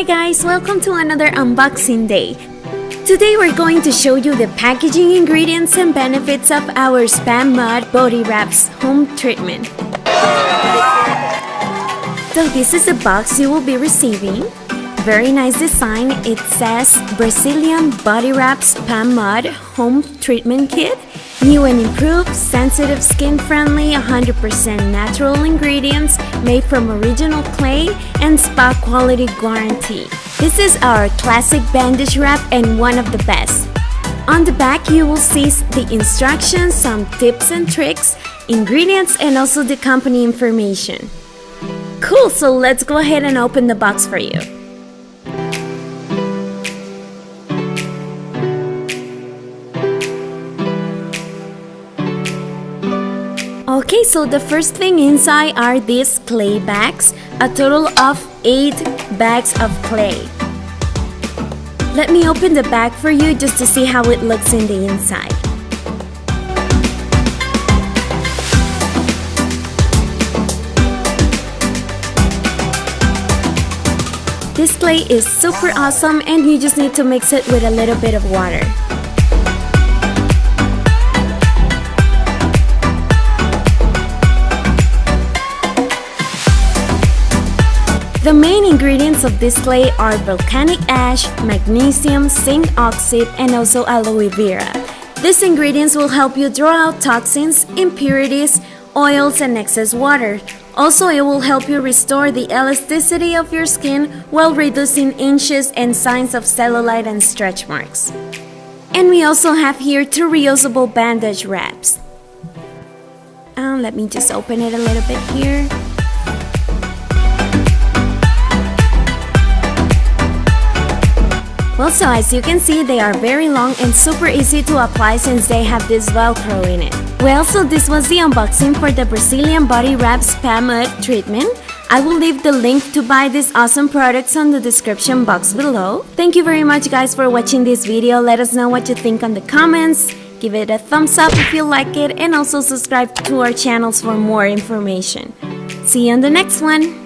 Hi guys, welcome to another unboxing day. Today we're going to show you the packaging, ingredients and benefits of our SPA Mud Body Wraps Home Treatment. So this is the box you will be receiving. Very nice design. It says Brazilian Body Wrap SPA Mud Home Treatment Kit. New and improved, sensitive, skin-friendly, 100% natural ingredients made from original clay and SPA quality guarantee. This is our classic bandage wrap and one of the best. On the back you will see the instructions, some tips and tricks, ingredients and also the company information. Cool, so let's go ahead and open the box for you. Okay, so the first thing inside are these clay bags, a total of 8 bags of clay. Let me open the bag for you just to see how it looks in the inside. This clay is super awesome and you just need to mix it with a little bit of water. The main ingredients of this clay are volcanic ash, magnesium, zinc oxide, and also aloe vera. These ingredients will help you draw out toxins, impurities, oils, and excess water. Also, it will help you restore the elasticity of your skin while reducing inches and signs of cellulite and stretch marks. And we also have here 2 reusable bandage wraps. Let me just open it a little bit here. Well, so as you can see, they are very long and super easy to apply since they have this Velcro in it. Well, so this was the unboxing for the Brazilian Body Wrap SPA Mud Treatment. I will leave the link to buy these awesome products on the description box below. Thank you very much guys for watching this video. Let us know what you think on the comments. Give it a thumbs up if you like it and also subscribe to our channels for more information. See you on the next one.